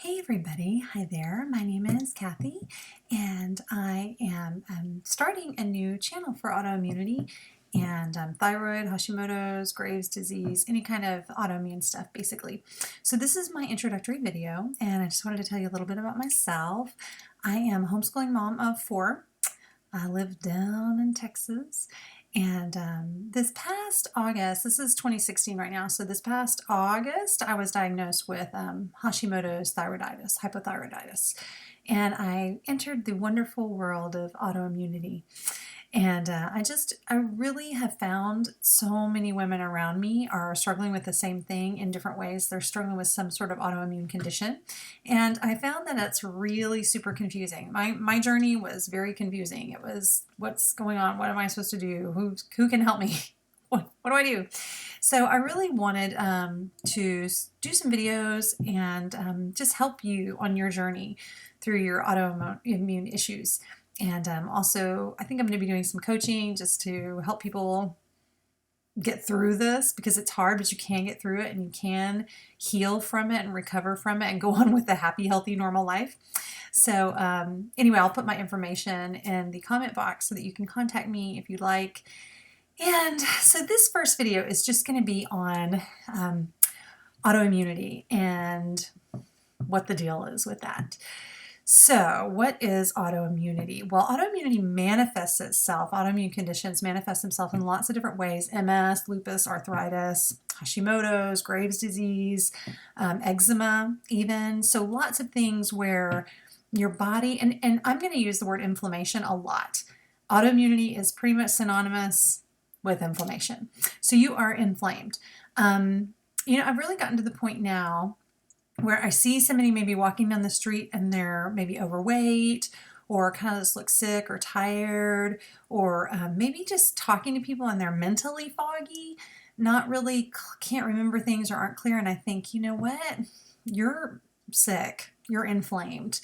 Hey everybody, hi there. My name is Kathy and I am starting a new channel for autoimmunity and thyroid, Hashimoto's, Graves' disease, any kind of autoimmune stuff basically. So this is my introductory video and I just wanted to tell you a little bit about myself. I am a homeschooling mom of 4. I live down in Texas. And this past August, this is 2016 right now, so this past August, I was diagnosed with Hashimoto's thyroiditis, hypothyroiditis. And I entered the wonderful world of autoimmunity. And I really have found so many women around me are struggling with the same thing in different ways. They're struggling with some sort of autoimmune condition. And I found that it's really super confusing. My journey was very confusing. It was, what's going on? What am I supposed to do? Who can help me? What do I do? So I really wanted to do some videos and just help you on your journey through your autoimmune issues. And also, I think I'm going to be doing some coaching just to help people get through this because it's hard, but you can get through it and you can heal from it and recover from it and go on with a happy, healthy, normal life. So anyway, I'll put my information in the comment box so that you can contact me if you'd like. And so this first video is just going to be on autoimmunity and what the deal is with that. So what is autoimmunity? Well, autoimmunity manifests itself, autoimmune conditions manifest themselves in lots of different ways: MS, lupus, arthritis, Hashimoto's, Graves' disease, eczema even. So lots of things where your body, and I'm going to use the word inflammation a lot. Autoimmunity is pretty much synonymous with inflammation. So you are inflamed. I've really gotten to the point now where I see somebody maybe walking down the street and they're maybe overweight or kind of just look sick or tired, or maybe just talking to people and they're mentally foggy, not really, can't remember things or aren't clear. And I think, you know what? You're sick. You're inflamed.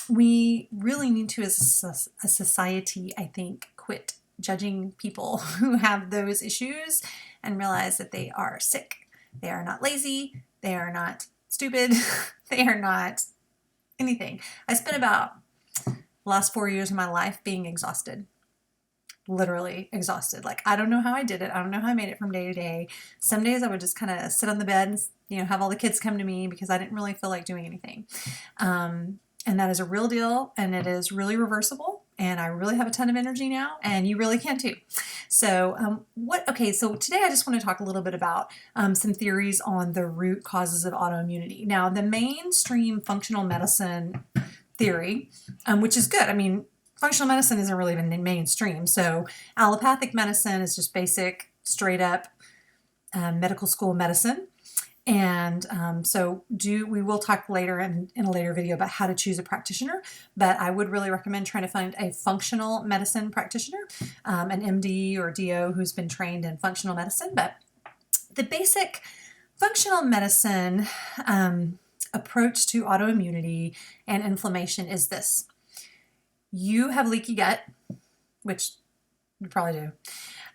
We really need to, as a society, I think, quit judging people who have those issues and realize that they are sick. They are not lazy. They are not stupid. They are not anything. I spent about the last 4 years of my life being exhausted. Literally exhausted. Like, I don't know how I did it. I don't know how I made it from day to day. Some days I would just kind of sit on the bed and, have all the kids come to me because I didn't really feel like doing anything. And that is a real deal, and it is really reversible. And I really have a ton of energy now, and you really can too. So so today I just want to talk a little bit about some theories on the root causes of autoimmunity. Now, the mainstream functional medicine theory, which is good. I mean, functional medicine isn't really even mainstream. So allopathic medicine is just basic, straight up medical school medicine. And we will talk later in a later video about how to choose a practitioner, but I would really recommend trying to find a functional medicine practitioner, an MD or DO who's been trained in functional medicine. But the basic functional medicine approach to autoimmunity and inflammation is this. You have leaky gut, which you probably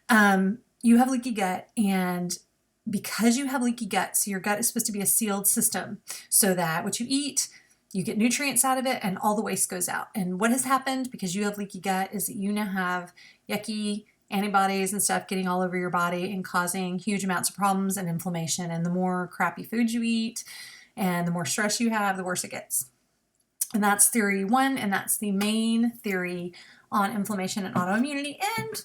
do. You have leaky gut, and because you have leaky gut, so your gut is supposed to be a sealed system so that what you eat, you get nutrients out of it and all the waste goes out. And what has happened because you have leaky gut is that you now have yucky antibodies and stuff getting all over your body and causing huge amounts of problems and inflammation. And the more crappy food you eat and the more stress you have, the worse it gets. And that's theory 1, and that's the main theory on inflammation and autoimmunity. And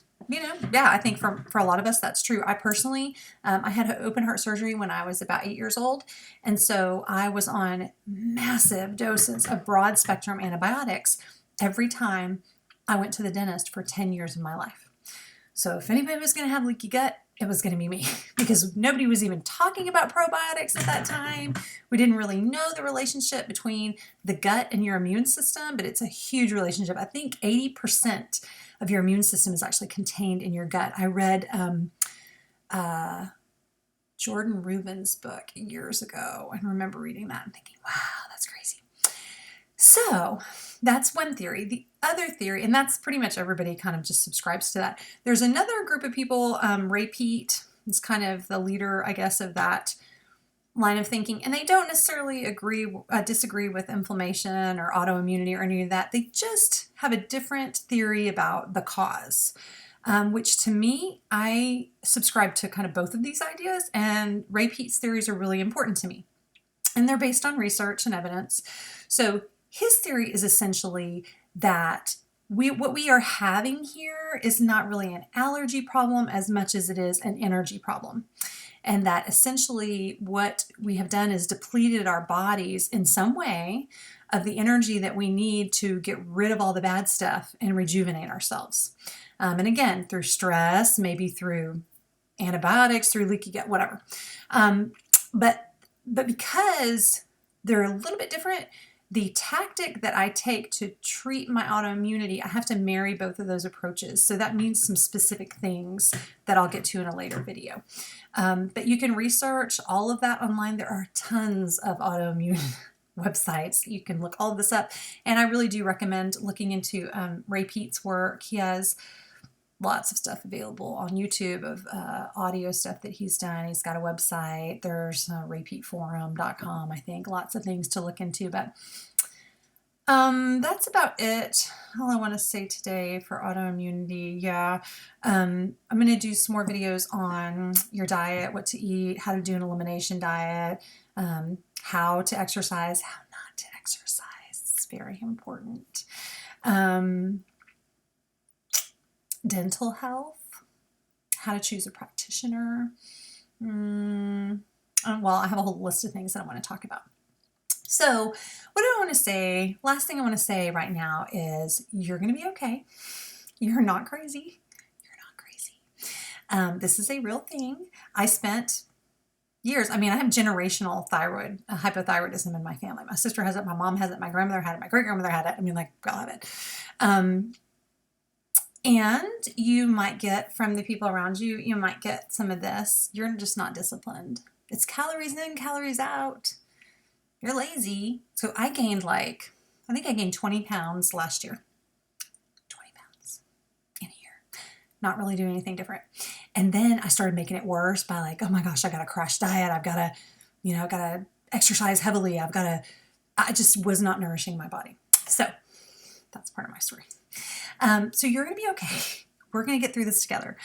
I think for a lot of us, that's true. I personally, I had open heart surgery when I was about 8 years old. And so I was on massive doses of broad spectrum antibiotics every time I went to the dentist for 10 years of my life. So if anybody was going to have leaky gut, it was going to be me, because nobody was even talking about probiotics at that time. We didn't really know the relationship between the gut and your immune system, but it's a huge relationship. I think 80% of your immune system is actually contained in your gut. I read Jordan Rubin's book years ago and remember reading that and thinking, wow, that's crazy. So that's one theory. The other theory, and that's pretty much everybody kind of just subscribes to that. There's another group of people, Ray Peat is kind of the leader, I guess, of that line of thinking, and they don't necessarily disagree with inflammation or autoimmunity or any of that. They just have a different theory about the cause, which to me, I subscribe to kind of both of these ideas, and Ray Peat's theories are really important to me. And they're based on research and evidence. So his theory is essentially that what we are having here is not really an allergy problem as much as it is an energy problem. And that essentially what we have done is depleted our bodies in some way of the energy that we need to get rid of all the bad stuff and rejuvenate ourselves. And again, through stress, maybe through antibiotics, through leaky gut, whatever. But because they're a little bit different, the tactic that I take to treat my autoimmunity, I have to marry both of those approaches. So that means some specific things that I'll get to in a later video. But you can research all of that online. There are tons of autoimmune websites. You can look all of this up. And I really do recommend looking into Ray Peat's work. He has lots of stuff available on YouTube of audio stuff that he's done. He's got a website. There's raypeatforum.com, I think. Lots of things to look into. But that's about it. All I want to say today for autoimmunity. Yeah. I'm going to do some more videos on your diet, what to eat, how to do an elimination diet, how to exercise, how not to exercise. It's very important. Dental health, how to choose a practitioner. Well, I have a whole list of things that I want to talk about. So what do I want to say? Last thing I want to say right now is you're going to be okay. You're not crazy. You're not crazy. This is a real thing. I spent years, I have generational hypothyroidism in my family. My sister has it, my mom has it, my grandmother had it, my great-grandmother had it. I'll have it. And you might get from the people around you, you might get some of this. You're just not disciplined. It's calories in, calories out. You're lazy. So I gained I think I gained 20 pounds last year. 20 pounds in a year. Not really doing anything different. And then I started making it worse by oh my gosh, I got to crash diet. I've got to, I've got to exercise heavily. I just was not nourishing my body. So that's part of my story. So you're going to be okay. We're going to get through this together.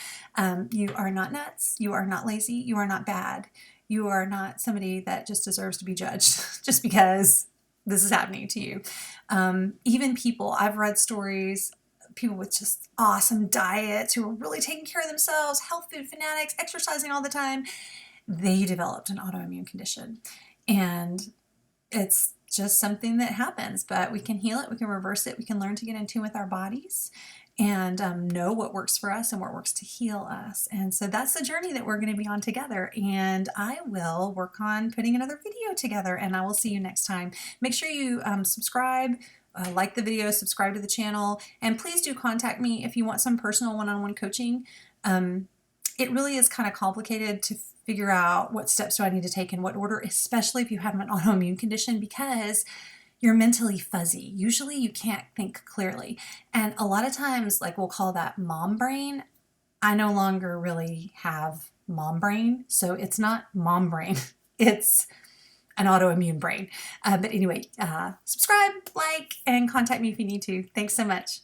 You are not nuts. You are not lazy. You are not bad. You are not somebody that just deserves to be judged just because this is happening to you. Even people, I've read stories, people with just awesome diets who are really taking care of themselves, health food fanatics, exercising all the time. They developed an autoimmune condition. And it's just something that happens, but we can heal it, we can reverse it, we can learn to get in tune with our bodies and know what works for us and what works to heal us. And so that's the journey that we're going to be on together. And I will work on putting another video together, and I will see you next time. Make sure you subscribe, like the video, subscribe to the channel, and please do contact me if you want some personal one-on-one coaching. It really is kind of complicated to figure out what steps do I need to take in what order, especially if you have an autoimmune condition, because you're mentally fuzzy. Usually you can't think clearly. And a lot of times, we'll call that mom brain. I no longer really have mom brain. So it's not mom brain. It's an autoimmune brain. But anyway, subscribe, like, and contact me if you need to. Thanks so much.